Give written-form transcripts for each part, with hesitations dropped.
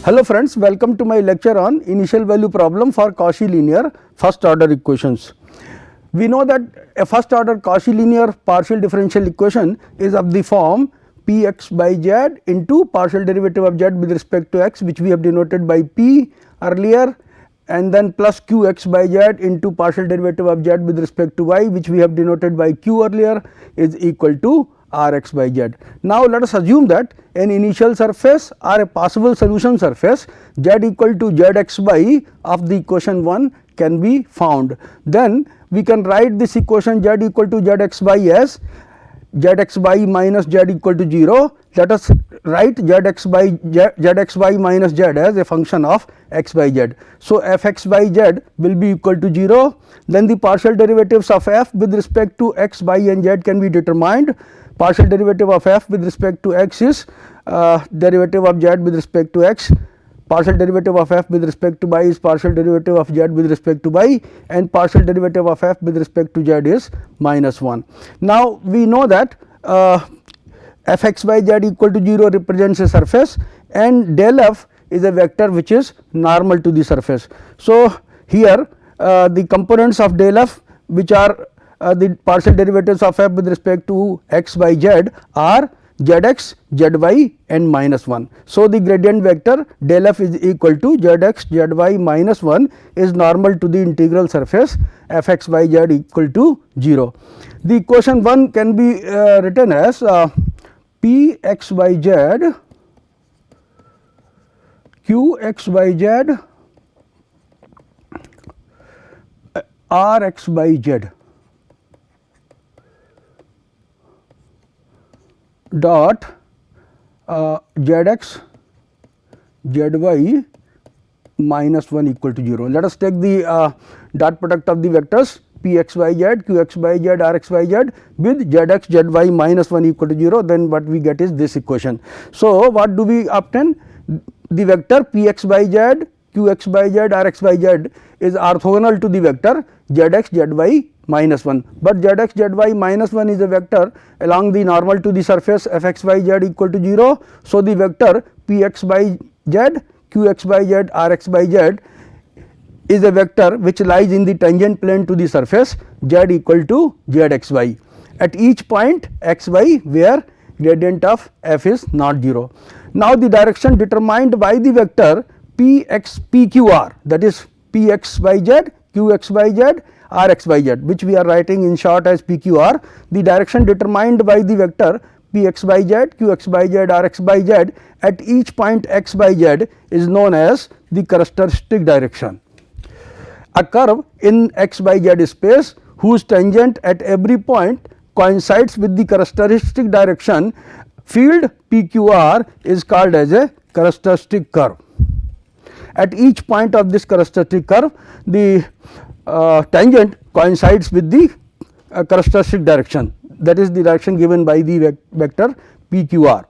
Hello friends, welcome to my lecture on initial value problem for Cauchy linear first order equations. We know that a first order Cauchy linear partial differential equation is of the form Px by z into partial derivative of z with respect to x, which we have denoted by P earlier, and then plus Qx by z into partial derivative of z with respect to y, which we have denoted by Q earlier, is equal to Rx by z. Now let us assume that an initial surface or a possible solution surface z equal to zx by of the equation 1 can be found. Then we can write this equation z equal to zx by as zx by minus z equal to 0. Let us write zx by minus z as a function of x by z. So fx by z will be equal to 0. Then the partial derivatives of f with respect to x, y and z can be determined. Partial derivative of f with respect to x is derivative of z with respect to x, partial derivative of f with respect to y is partial derivative of z with respect to y, and partial derivative of f with respect to z is minus 1. Now we know that fx by z equal to 0 represents a surface, and del f is a vector which is normal to the surface. So here the components of del f, which are the partial derivatives of f with respect to x by z, are zx, zy and minus 1. So the gradient vector del f is equal to zx, zy minus 1 is normal to the integral surface fx by z equal to 0. The equation 1 can be written as px by z, qx by z, rx by z dot zx, zy minus 1 equal to 0. Let us take the dot product of the vectors px by z, qx by z, rx by z with zx, zy minus 1 equal to 0, then what we get is this equation. So what do we obtain? The vector px by z, qx by z, rx by z is orthogonal to the vector zx, zy minus 1, but zx, zy minus 1 is a vector along the normal to the surface fx by z equal to 0. So the vector px by z, qx by z, rx by z is a vector which lies in the tangent plane to the surface z equal to zxy at each point xy where gradient of f is not 0. Now the direction determined by the vector pqr, that is px by z, qx by z, rx by z, which we are writing in short as pqr. The direction determined by the vector px by z, qx by z, rx by z at each point x by z is known as the characteristic direction. A curve in x by z space whose tangent at every point coincides with the characteristic direction field pqr is called as a characteristic curve. At each point of this characteristic curve, the tangent coincides with the characteristic direction, that is the direction given by the vector pqr.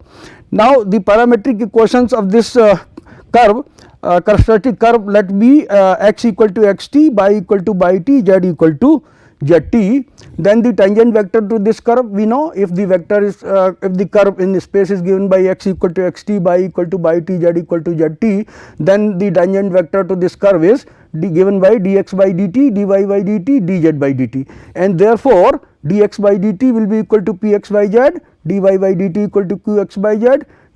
Now the parametric equations of this curve, characteristic curve, let be x equal to xt, y equal to yt, z equal to zt. Then the tangent vector to this curve, we know if the vector is if the curve in the space is given by x equal to xt, y equal to yt, z equal to zt, then the tangent vector to this curve is given by dx by dt, dy by dt, dz by dt, and therefore dx by dt will be equal to px by z, dy by dt equal to qx by z,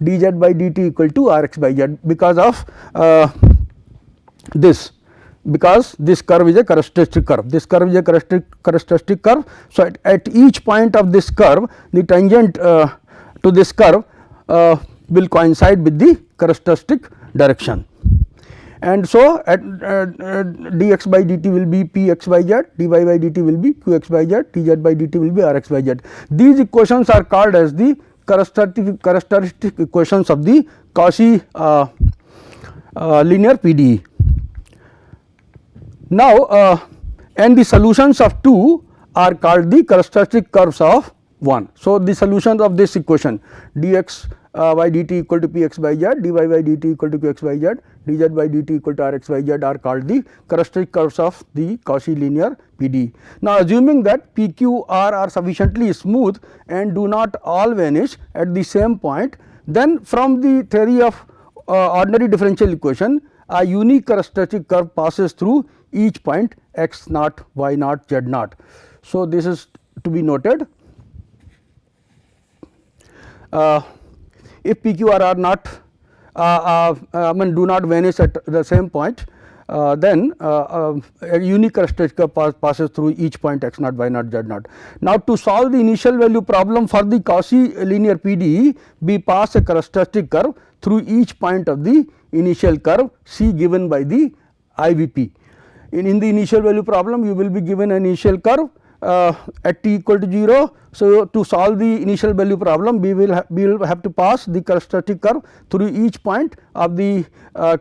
dz by dt equal to rx by z, because of this, because this curve is a characteristic curve. This curve is a characteristic curve. So at each point of this curve, the tangent to this curve will coincide with the characteristic direction, and so at dx by dt will be px by z, dy by dt will be qx by z, dz by dt will be rx by z. These equations are called as the characteristic equations of the Cauchy linear PDE. Now and the solutions of 2 are called the characteristic curves of 1. So the solutions of this equation dx by dt equal to px by z, dy by dt equal to qx by z, dz by dt equal to rx by z are called the characteristic curves of the Cauchy linear PDE. Now assuming that PQR are sufficiently smooth and do not all vanish at the same point, then from the theory of ordinary differential equation, a unique characteristic curve passes through each point x naught, y naught, z naught. So, this is to be noted. If p, q, r are not do not vanish at the same point, then a unique characteristic curve passes through each point x naught, y naught, z naught. Now, to solve the initial value problem for the Cauchy linear PDE, we pass a characteristic curve through each point of the initial curve C given by the IVP. In the initial value problem, you will be given an initial curve at t equal to 0. So, to solve the initial value problem, we will have to pass the characteristic curve through each point of the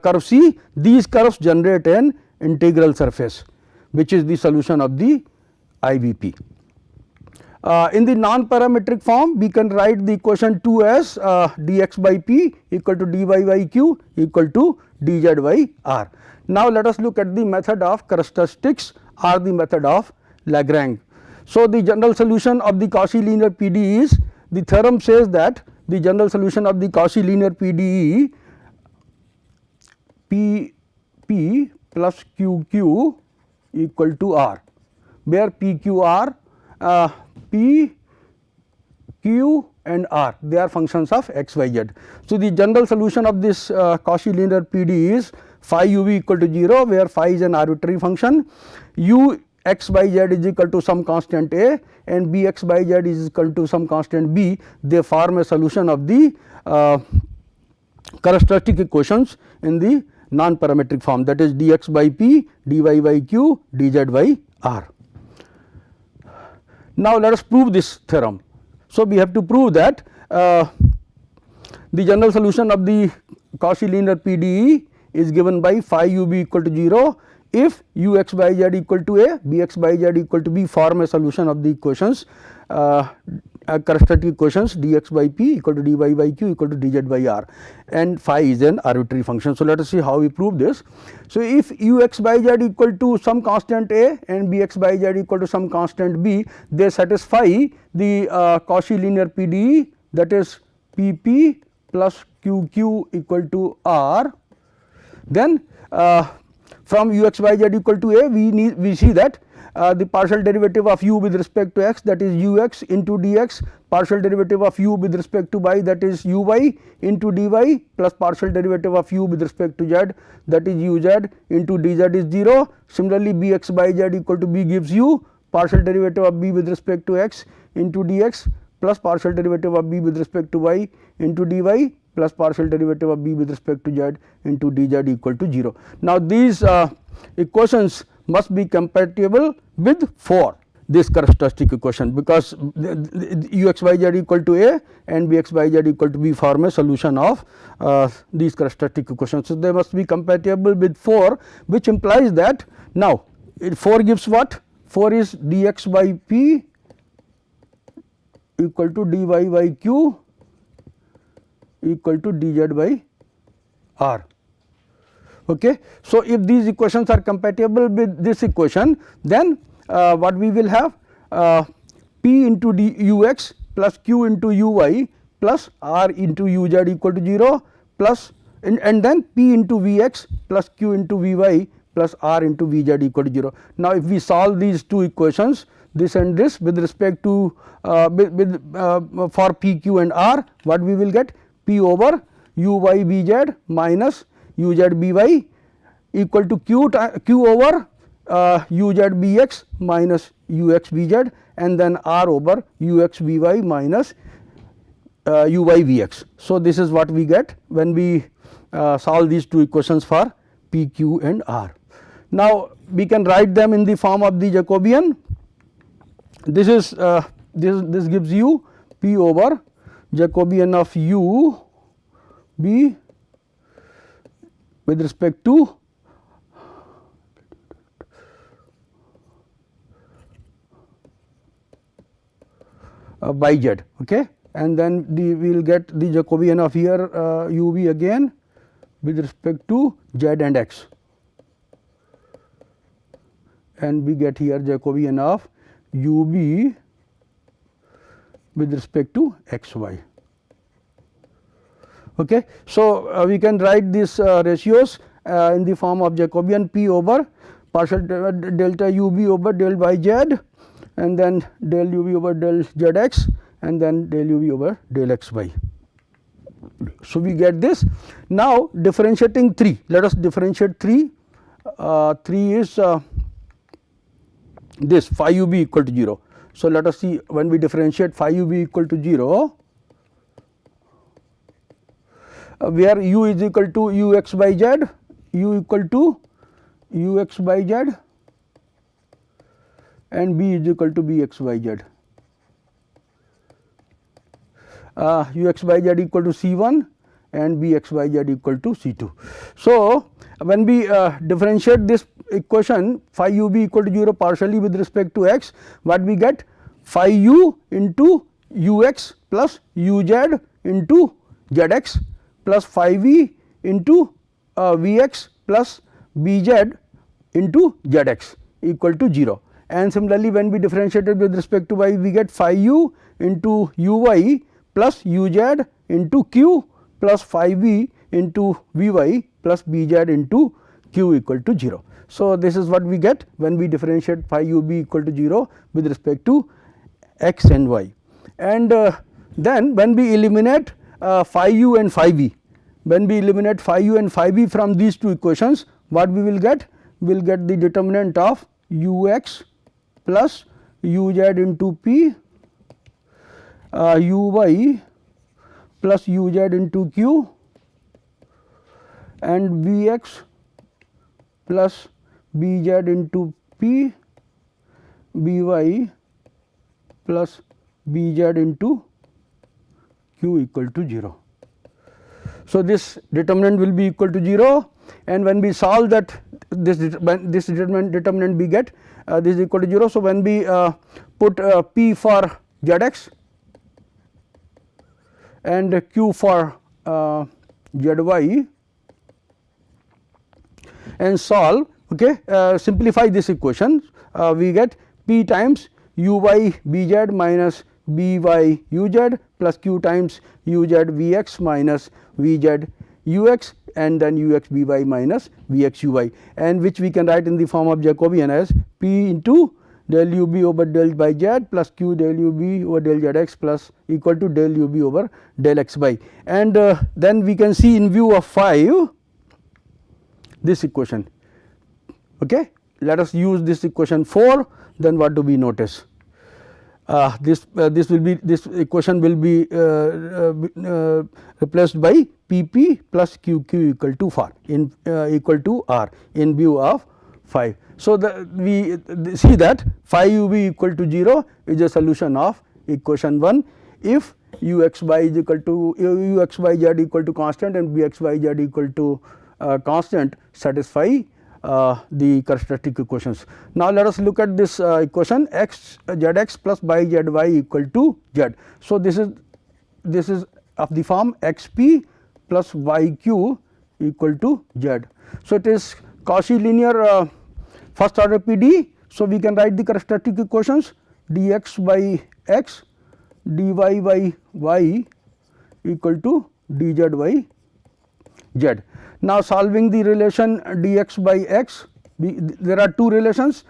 curve C. These curves generate an integral surface, which is the solution of the IVP. In the non-parametric form, we can write the equation 2 as dx by p equal to dy by q equal to dz by r. Now, let us look at the method of characteristics or the method of Lagrange. So, the general solution of the Cauchy linear PDE is, the theorem says that the general solution of the Cauchy linear PDE P plus QQ equal to R, where PQ are P, Q and R, they are functions of x, y, z. So, the general solution of this Cauchy linear PDE is phi u v equal to 0, where phi is an arbitrary function, u x by z is equal to some constant a and b x by z is equal to some constant b. They form a solution of the characteristic equations in the non-parametric form, that is dx by p, dy by q, dz by r. Now, let us prove this theorem. So, we have to prove that the general solution of the Cauchy linear PDE is given by phi u b equal to 0 if u x by z equal to a, b x by z equal to b form a solution of the equations characteristic equations dx by p equal to dy by q equal to dz by r, and phi is an arbitrary function. So, let us see how we prove this. So, if u x by z equal to some constant a and b x by z equal to some constant b, they satisfy the Cauchy linear PDE, that is p p plus q q equal to r. Then from u x by z equal to a, we see that the partial derivative of u with respect to x, that is u x into dx, partial derivative of u with respect to y, that is u y into dy, plus partial derivative of u with respect to z, that is u z into dz is 0. Similarly, b x by z equal to b gives you partial derivative of b with respect to x into dx, plus partial derivative of b with respect to y into dy, plus partial derivative of b with respect to z into dz equal to 0. Now, these equations must be compatible with 4 this characteristic equation, because u x by z equal to a and b x by z equal to b form a solution of these characteristic equations. So, they must be compatible with 4, which implies that now 4 gives what? 4 is dx by p equal to dy by q equal to dz by r. Okay. So, if these equations are compatible with this equation, then what we will have p into u x plus q into u y plus r into u z equal to 0 plus and then p into v x plus q into v y plus r into v z equal to 0. Now, if we solve these two equations, this and this with respect to for p, q and r, what we will get? P over u y b z minus u z b y equal to q over u z b x minus u x b z, and then r over u x b y minus u y v x. So, this is what we get when we solve these two equations for p, q and r. Now, we can write them in the form of the Jacobian. This is this gives you p over Jacobian of u b with respect to by z, okay, and then we will get the Jacobian of here u b again with respect to z and x, and we get here Jacobian of u b with respect to x y. Okay. So, we can write these ratios in the form of Jacobian P over partial delta u b over del y z, and then del u v over del z x, and then del u v over del x y. So, we get this. Now, differentiating 3, let us differentiate 3. 3 is this phi u b equal to 0. So, let us see when we differentiate phi u b equal to 0, where u is equal to u x by z, u equal to u x by z, and b is equal to b x by z. U x by z equal to C 1 and b x y z equal to C 2. So, when we differentiate this equation phi u b equal to 0 partially with respect to x, what we get? Phi u into u x plus u z into z x plus phi v into v x plus b z into z x equal to 0. And similarly, when we differentiate it with respect to y, we get phi u into u y plus u z into q plus phi v into v y plus b z into q equal to 0. So, this is what we get when we differentiate phi u b equal to 0 with respect to x and y. And then when we eliminate phi u and phi v, when we eliminate phi u and phi v from these two equations, what we will get? We will get the determinant of u x plus u z into p, u y plus u z into q, and v x plus b z into p, b y plus b z into q equal to 0. So, this determinant will be equal to 0, and when we solve that, this determinant we get this is equal to 0. So, when we put p for z x and q for z y and solve, okay, simplify this equation, we get p times u y b z minus b y u z plus q times u z v x minus v z u x, and then u x b y minus v x u y, and which we can write in the form of Jacobian as p into del u b over del by z plus q del u b over del z x plus equal to del u b over del x y. And then we can see in view of 5 this equation. Okay. Let us use this equation 4, then what do we notice? This equation will be replaced by P p plus Q q equal to 4 in equal to R in view of 5. So, we see that phi u b equal to 0 is a solution of equation 1 if u x y is equal to u x y z equal to constant and b x y z equal to constant satisfy the characteristic equations. Now, let us look at this equation x z x plus y z y equal to z. So, this is of the form x p plus y q equal to z. So, it is Cauchy linear first order PD. So, we can write the characteristic equations dx by x dy by y equal to dz by z. Now, solving the relation dx by x, there are two relations,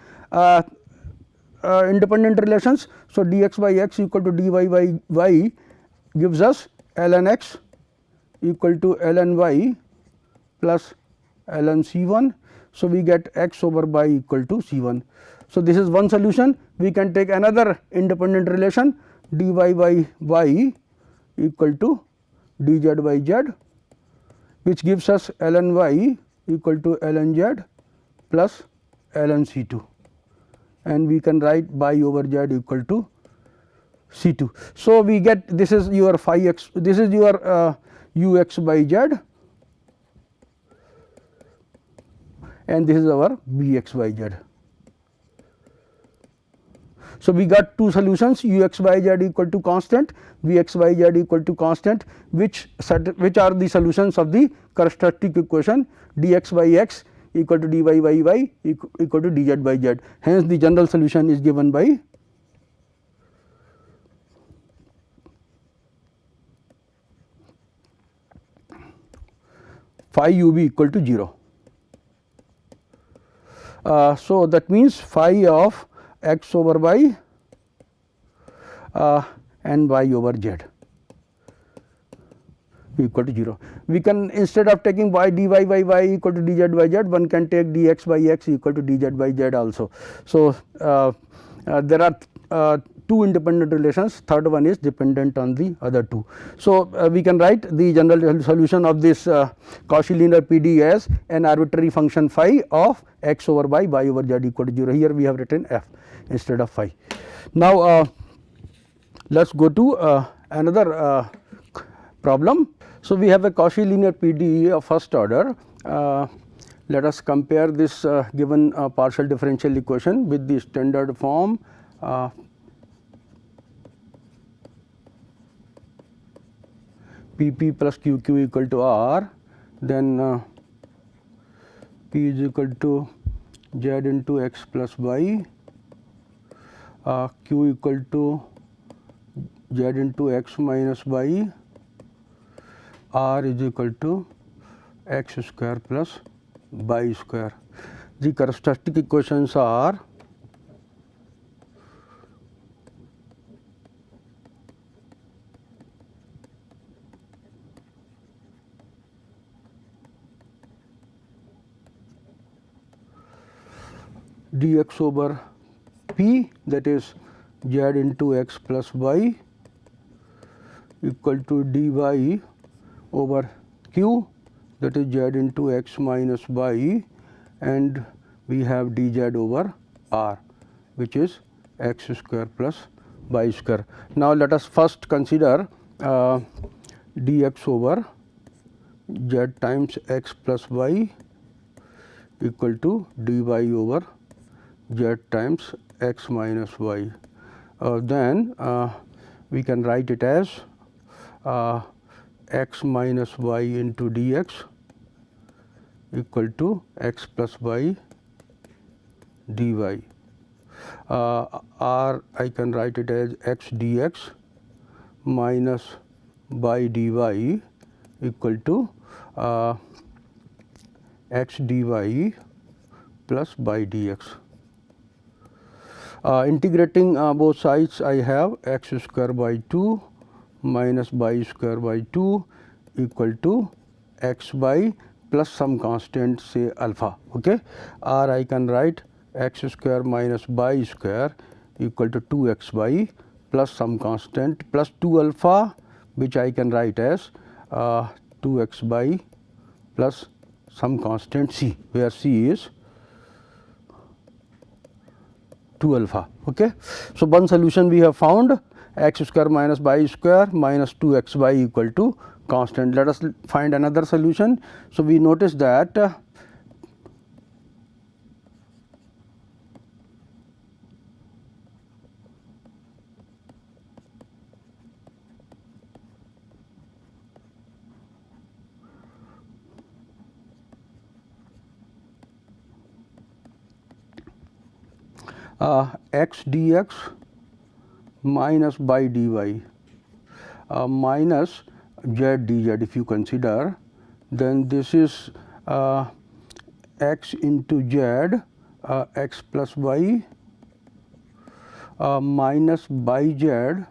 independent relations. So, dx by x equal to dy by y gives us ln x equal to ln y plus ln c 1. So, we get x over y equal to c 1. So, this is one solution. We can take another independent relation dy by y equal to dz by z, which gives us ln y equal to ln z plus ln c 2, and we can write y over z equal to c 2. So, we get this is your phi x, this is your u x by z, and this is our b x by z. So, we got two solutions u x y z equal to constant, v x y z equal to constant, which are the solutions of the characteristic equation dx by x equal to dy by y equal to dz by z. Hence, the general solution is given by phi u b equal to 0. So, that means phi of x over y and y over z equal to 0. We can, instead of taking y dy by y equal to dz by z, one can take dx by x equal to dz by z also. So, there are two independent relations, third one is dependent on the other two. So, we can write the general solution of this Cauchy linear PD as an arbitrary function phi of x over y over z equal to 0. Here we have written f instead of phi. Now, let us go to another problem. So, we have a Cauchy linear PD of first order. Let us compare this given partial differential equation with the standard form Pp plus Qq equal to R, then P is equal to Z into x plus y, Q equal to Z into x minus y, R is equal to x square plus y square. The characteristic equations are dx over p, that is z into x plus y, equal to dy over q, that is z into x minus y, and we have dz over r, which is x square plus y square. Now, let us first consider dx over z times x plus y equal to dy over z times x minus y. Then we can write it as x minus y into dx equal to x plus y dy. R I can write it as x dx minus y dy equal to x dy plus y dx. Integrating both sides, I have x square by 2 minus y square by 2 equal to x y plus some constant, say alpha. Okay. Or I can write x square minus y square equal to 2xy plus some constant plus 2 alpha, which I can write as 2xy plus some constant c, where c is 2 alpha. Okay. So, one solution we have found, x square minus y square minus 2xy equal to constant. Let us find another solution. So, we notice that x dx minus y dy minus z dz, if you consider, then this is x into z x plus y minus yz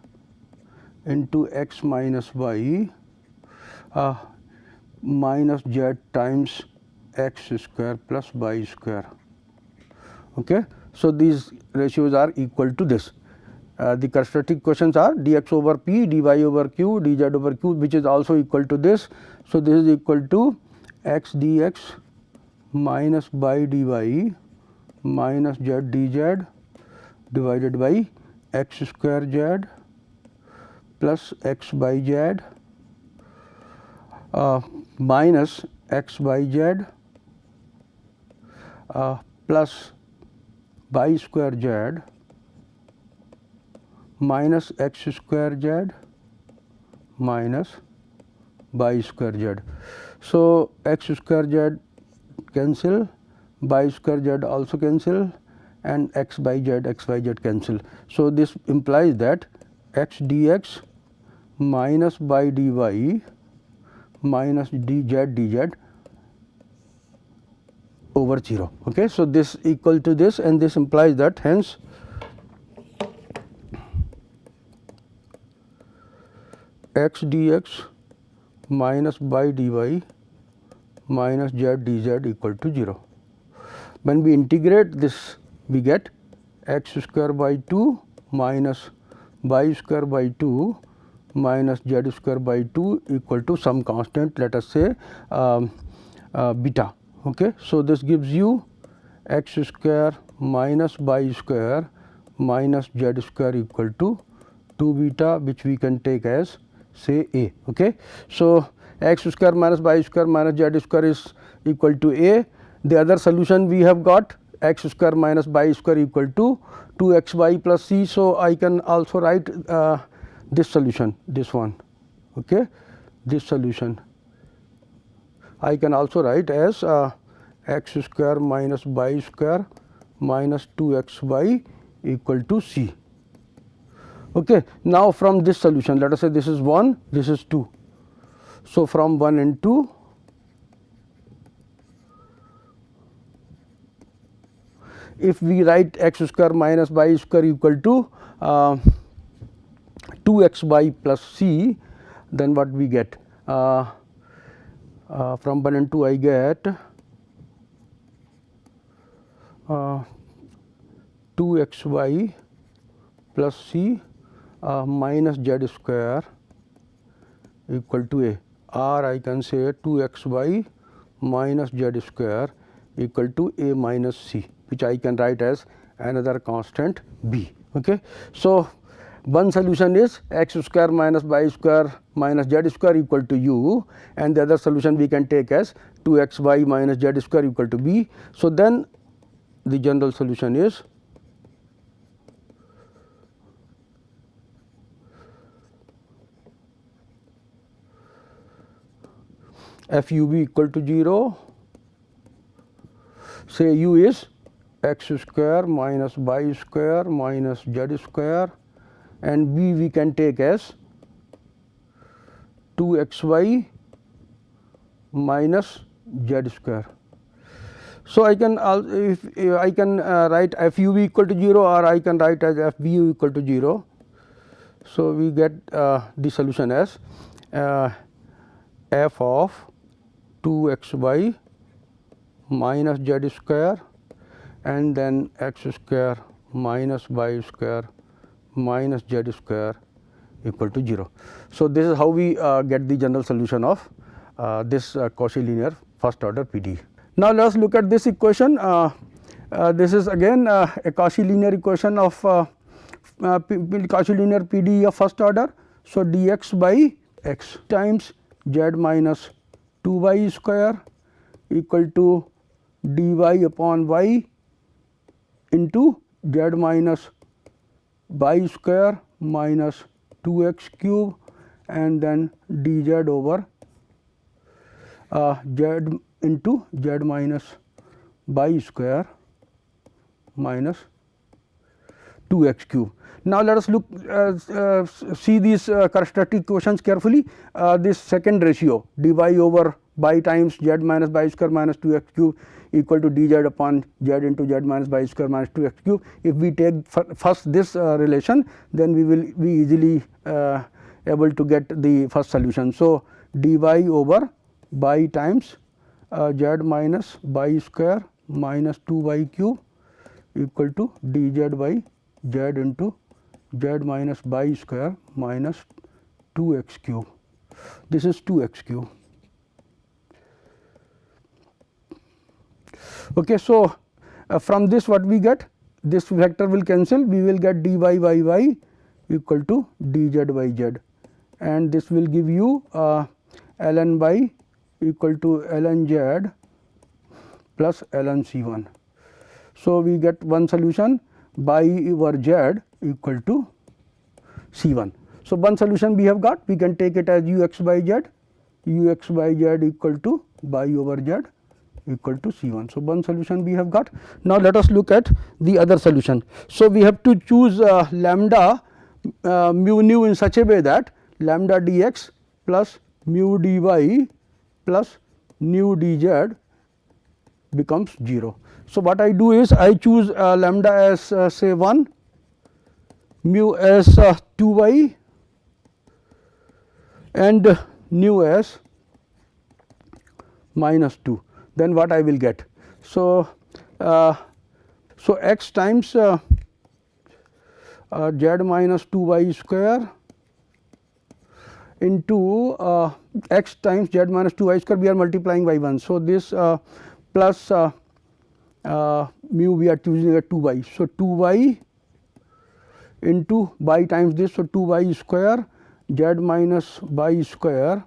into x minus y minus z times x square plus y square. Okay. So, these ratios are equal to this. The characteristic equations are dx over p, dy over q, dz over q, which is also equal to this. So, this is equal to x dx minus y dy minus z dz divided by x square z plus x y z minus x y z plus y square z minus x square z minus y square z. So, x square z cancel, y square z also cancel, and x y z cancel. So, this implies that x dx minus y dy minus dz dz over 0. Okay. So, this equal to this, and this implies that hence x dx minus by dy minus z dz equal to 0. When we integrate this, we get x square by 2 minus y square by 2 minus z square by 2 equal to some constant, let us say beta. Okay. So, this gives you x square minus y square minus z square equal to 2 beta, which we can take as say a. Okay. So, x square minus y square minus z square is equal to a. The other solution we have got x square minus y square equal to 2xy plus c. So, I can also write this solution, this one. Okay. This solution I can also write as x square minus y square minus 2xy equal to c. Okay. Now, from this solution, let us say this is 1, this is 2. So, from 1 and 2, if we write x square minus y square equal to 2xy plus c, then what we get? From 1 and 2 I get 2xy plus c minus z square equal to a, or I can say 2xy minus z square equal to a minus c, which I can write as another constant b. Okay. So, one solution is x square minus y square minus z square equal to u, and the other solution we can take as 2xy minus z square equal to b. So, then the general solution is f u b equal to 0, say u is x square minus y square minus z square, and b we can take as 2xy minus z square. So, I can write f u v equal to 0, or I can write as f b u equal to 0. So, we get the solution as f of 2xy minus z square and then x square minus y square minus z square equal to 0. So, this is how we get the general solution of this Cauchy linear first order PDE. Now, let us look at this equation. This is again a Cauchy linear equation of Cauchy linear PDE of first order. So, dx by x times z minus 2y square equal to dy upon y into z minus y square minus 2x cube and then dz over z into z minus y square minus 2x cube. Now, let us look see these characteristic equations carefully. This second ratio dy over y times z minus y square minus 2x cube equal to dz upon z into z minus y square minus 2x cube. If we take first this relation, then we will be easily able to get the first solution. So, dy over y times z minus y square minus 2y cube equal to dz by z into z minus y square minus 2x cube. This is 2x cube. Okay, so, from this what we get? This vector will cancel, we will get dy by y equal to dz by z, and this will give you ln y equal to ln z plus ln c1. So, we get one solution y over z equal to c1. So, one solution we have got, we can take it as ux by z equal to y over z equal to c1. So, one solution we have got. Now, let us look at the other solution. So, we have to choose lambda mu nu in such a way that lambda dx plus mu dy plus nu dz becomes 0. So, what I do is I choose lambda as say 1, mu as 2y and nu as minus 2, then what I will get. So, so x times z minus 2y square into x times z minus 2y square, we are multiplying by 1. So, this plus mu we are choosing at 2y. So, 2y into y times this. So, 2y square z minus y square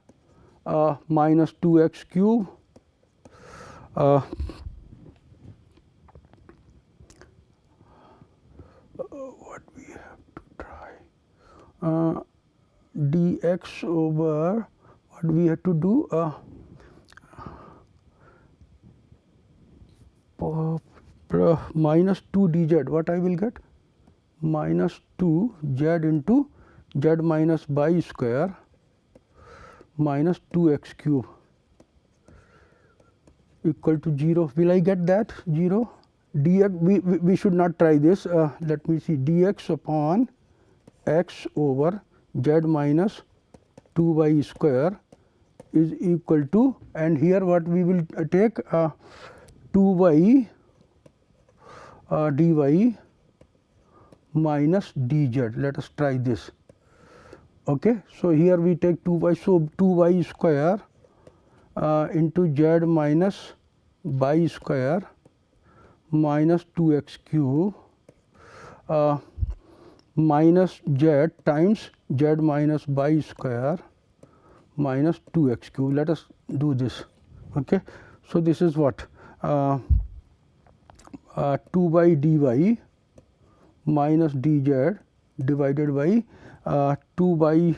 minus 2x cube what we have to try dx over what we have to do minus 2 dz, what I will get, minus 2 z into z minus y square minus 2x cube equal to 0. Will I get that 0? Dx, we should not try this. Let me see, dx upon x over z minus 2y square is equal to, and here what we will take 2y dy minus dz. Let us try this. Okay. So, here we take 2y. So, 2y square into z minus y square minus 2x cube minus z times z minus y square minus 2x cube. Let us do this. Okay. So, this is what 2y dy minus dz divided by 2y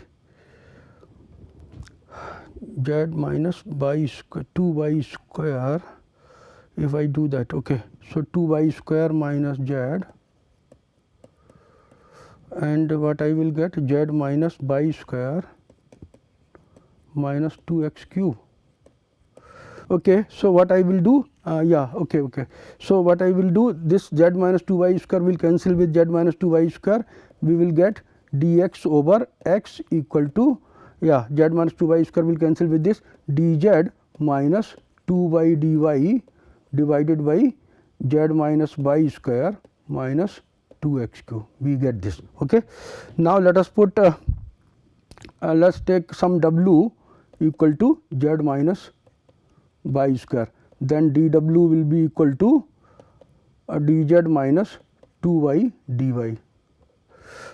z minus y square 2y square, if I do that. Okay. So, 2y square minus z and what I will get, z minus y square minus 2x cube. Okay. So, what I will do, yeah, okay, okay. So, what I will do, this z minus 2y square will cancel with z minus 2y square, we will get dx over x equal to, yeah, z minus 2y square will cancel with this, dz minus 2y dy divided by z minus y square minus 2x cube, we get this. Okay. Now, let us put let us take some w equal to z minus y square, then dw will be equal to dz minus 2y dy.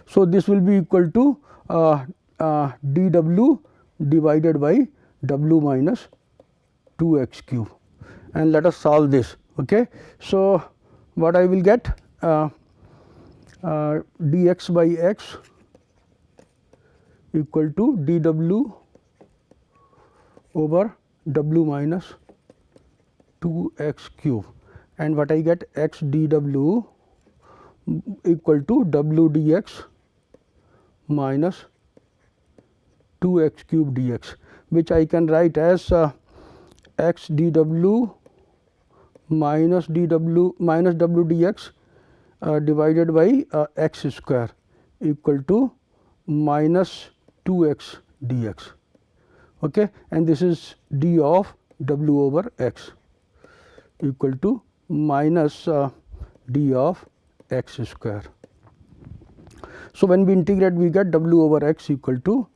So, this will be equal to dw divided by w minus 2x cube, and let us solve this. Okay. So, what I will get, dx by x equal to dw over w minus 2x cube, and what I get, x dw equal to w dx minus 2x cube dx, which I can write as x dw minus w dx divided by x square equal to minus 2x dx. Okay. And this is d of w over x equal to minus d of x square. So, when we integrate, we get w over x equal to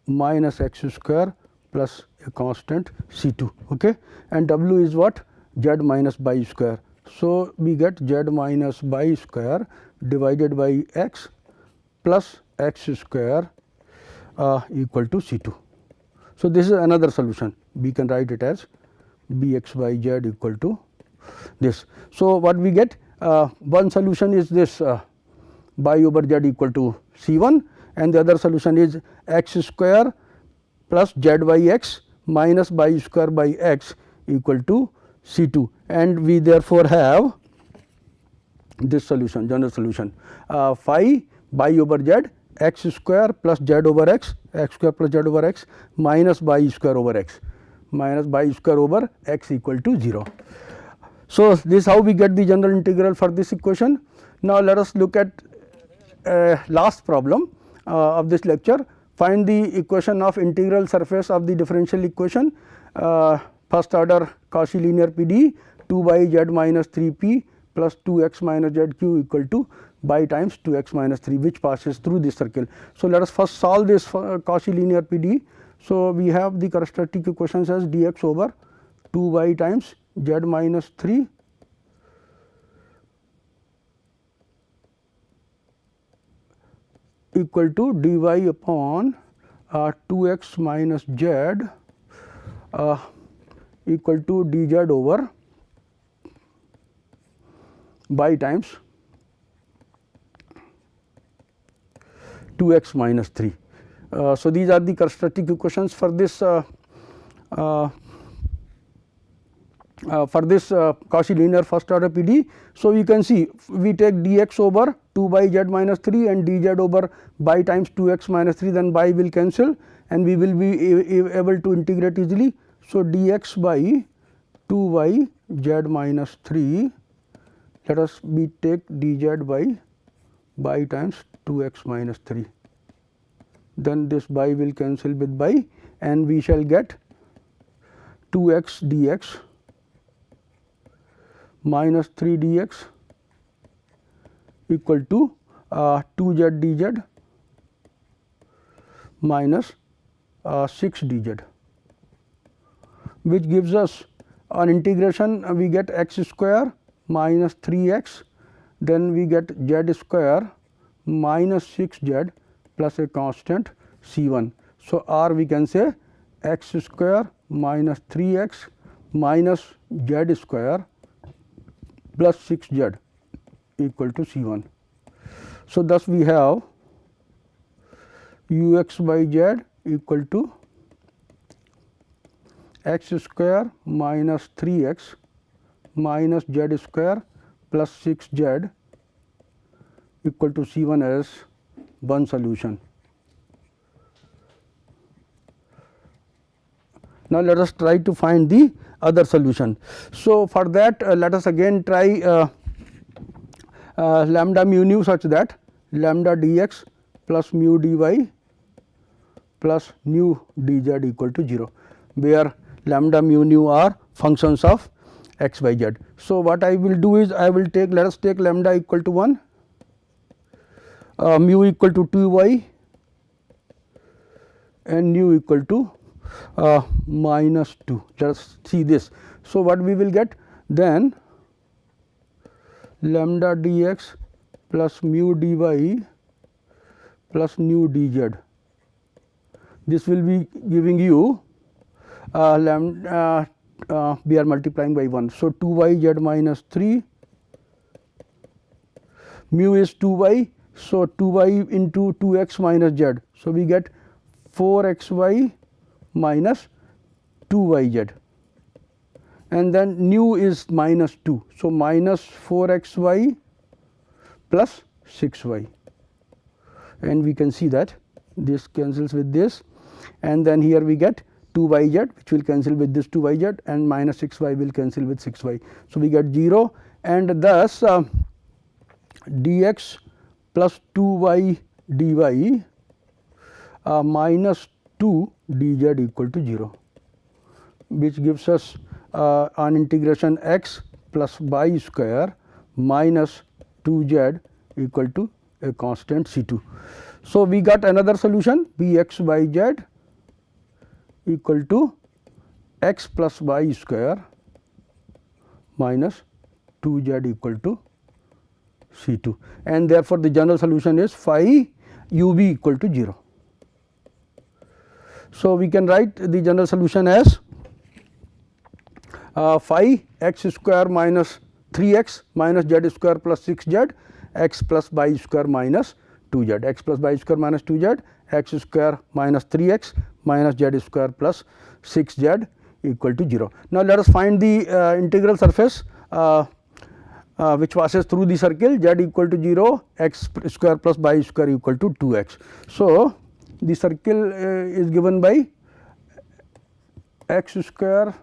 minus x square plus a constant C 2. Okay. And w is what, z minus y square. So, we get z minus y square divided by x plus x square equal to C 2. So, this is another solution, we can write it as bx by z equal to this. So, what we get, one solution is this y over z equal to C 1, and the other solution is x square plus z by x minus y square by x equal to C 2, and we therefore have this solution, general solution, phi y over z x square plus z over x square plus z over x minus y square over x over x equal to 0. So, this is how we get the general integral for this equation. Now, let us look at last problem of this lecture. Find the equation of integral surface of the differential equation, first order Cauchy linear PDE 2 by z minus 3 p plus 2 x minus z q equal to by times 2 x minus 3, which passes through this circle. So, let us first solve this Cauchy linear PDE. So, we have the characteristic equations as dx over 2 by times z minus 3 equal to dy upon 2 x minus z equal to dz over by times 2 x minus 3. So, these are the characteristic equations for this Cauchy linear first order PDE. So, you can see we take dx over 2 by z minus 3 and dz over by times 2 x minus 3, then by will cancel and we will be able to integrate easily. So, dx by 2 by z minus 3, let us be take dz by times 2 x minus 3, then this by will cancel with by and we shall get 2 x dx minus 3 dx equal to 2z dz minus 6 dz, which gives us on integration we get x square minus 3x, then we get z square minus 6z plus a constant C1. So, R we can say x square minus 3x minus z square plus 6z equal to C1. So, thus we have ux by z equal to x square minus 3x minus z square plus 6z equal to C1 as one solution. Now, let us try to find the other solution. So, for that let us again try lambda mu nu such that lambda dx plus mu dy plus nu dz equal to 0, where lambda mu nu are functions of x y z. So, what I will do is I will take, let us take lambda equal to 1, mu equal to 2y and nu equal to minus 2. Let us see this. So, what we will get then lambda dx plus mu dy plus nu dz. This will be giving you lambda we are multiplying by 1. So, 2y z minus 3, mu is 2y. So, 2y into 2x minus z. So, we get 4xy minus 2yz, and then nu is minus 2. So, minus 4xy plus 6y, and we can see that this cancels with this, and then here we get 2yz which will cancel with this 2yz and minus 6y will cancel with 6y. So, we get 0 and thus dx plus 2y dy minus 2 dz equal to 0, which gives us on integration x plus y square minus 2z equal to a constant C2. So, we got another solution bx by z equal to x plus y square minus 2z equal to C2, and therefore, the general solution is phi ub equal to 0. So, we can write the general solution as phi x square minus 3x minus z square plus 6z x plus y square minus 2z, x plus y square minus 2z, x square minus 3x minus z square plus 6z equal to 0. Now, let us find the integral surface which passes through the circle z equal to 0, x square plus y square equal to 2x. So, the circle is given by x square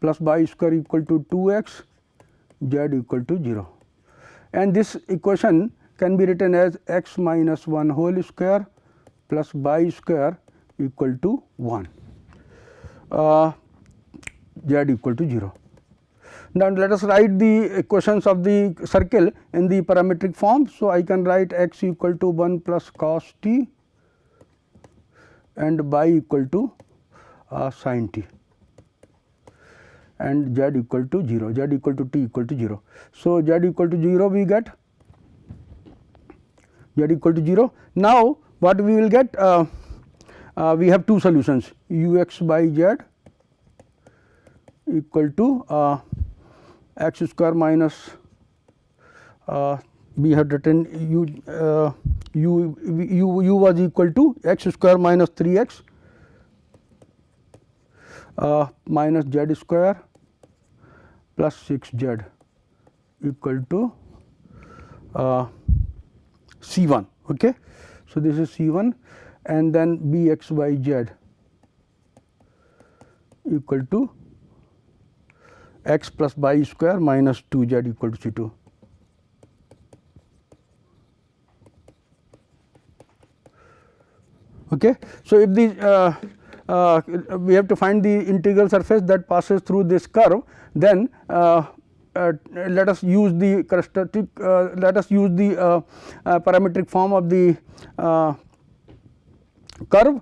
plus y square equal to 2x z equal to 0, and this equation can be written as x minus 1 whole square plus y square equal to 1, z equal to 0. Now, let us write the equations of the circle in the parametric form. So, I can write x equal to 1 plus cos t and y equal to sin t, and z equal to 0, z equal to t equal to 0. So, z equal to 0 we get, z equal to 0. Now, what we will get, we have two solutions, u x by z equal to x square minus, we had written u was equal to x square minus 3x minus z square plus 6z equal to C1. Okay. So, this is C1, and then Bx by z equal to x plus y square minus 2z equal to C2. Okay. So, if the we have to find the integral surface that passes through this curve, then let us use the characteristic, let us use the parametric form of the curve,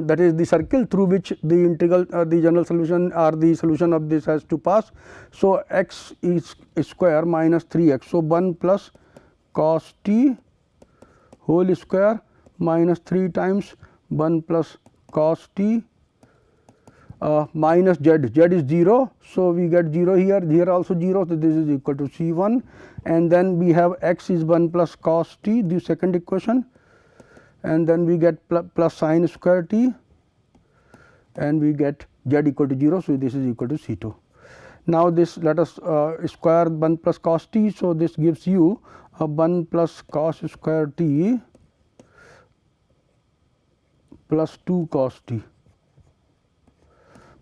that is the circle through which the integral, the general solution or the solution of this has to pass. So, x is square minus 3x. So, 1 plus cos t whole square minus 3 times 1 plus cos t minus z, z is 0. So, we get 0 here, here also 0. So, this is equal to C1, and then we have x is 1 plus cos t, the second equation, and then we get plus sin square t, and we get z equal to 0. So, this is equal to C2. Now, this let us square 1 plus cos t. So, this gives you 1 plus cos square t plus 2 cos t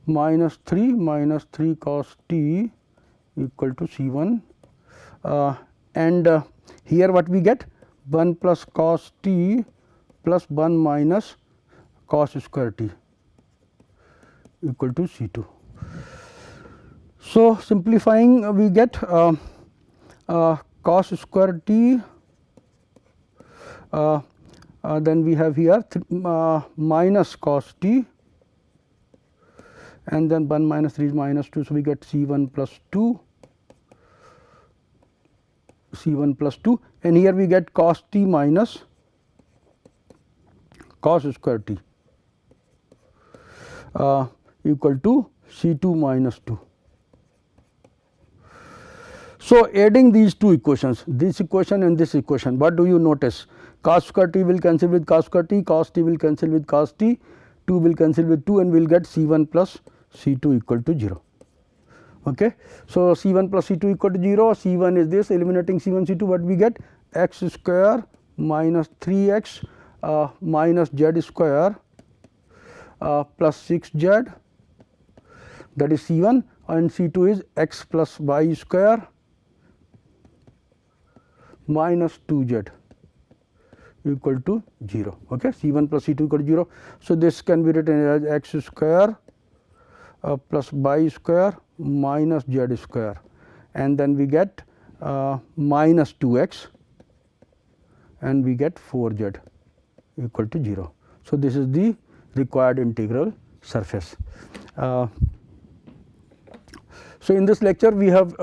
minus 3 cos t equal to C1, and here what we get, 1 plus cos t plus 1 minus cos square t equal to C2. So, simplifying we get cos square t, then we have here minus cos t, and then 1 minus 3 is minus 2. So, we get C1 plus 2, C1 plus 2, and here we get cos t minus cos square t equal to C2 minus 2. So, adding these two equations, this equation and this equation, what do you notice? Cos square t will cancel with cos square t, cos t will cancel with cos t, 2 will cancel with 2, and we will get C1 plus C2 equal to 0. Okay. So, C1 plus C2 equal to 0, C1 is this, eliminating C1 C2, what we get, x square minus 3x minus z square plus 6z, that is C1, and C2 is x plus y square minus 2z equal to 0. Okay. C1 plus C2 equal to 0. So, this can be written as x square plus y square minus z square, and then we get minus 2x, and we get 4z equal to 0. So, this is the required integral surface. So, in this lecture we have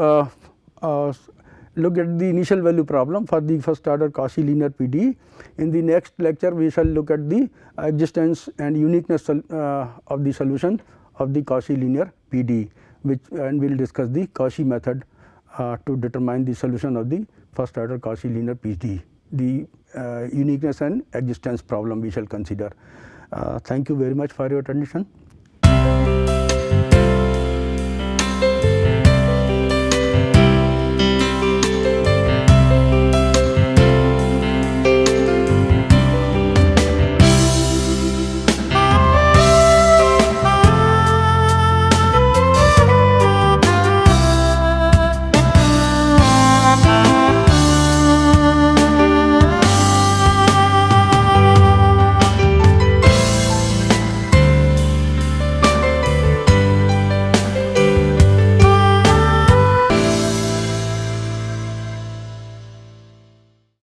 looked at the initial value problem for the first order Cauchy linear PDE. In the next lecture we shall look at the existence and uniqueness of the solution of the Cauchy linear PDE, which and we will discuss the Cauchy method to determine the solution of the first order Cauchy linear PDE. The uniqueness and existence problem we shall consider. Thank you very much for your attention.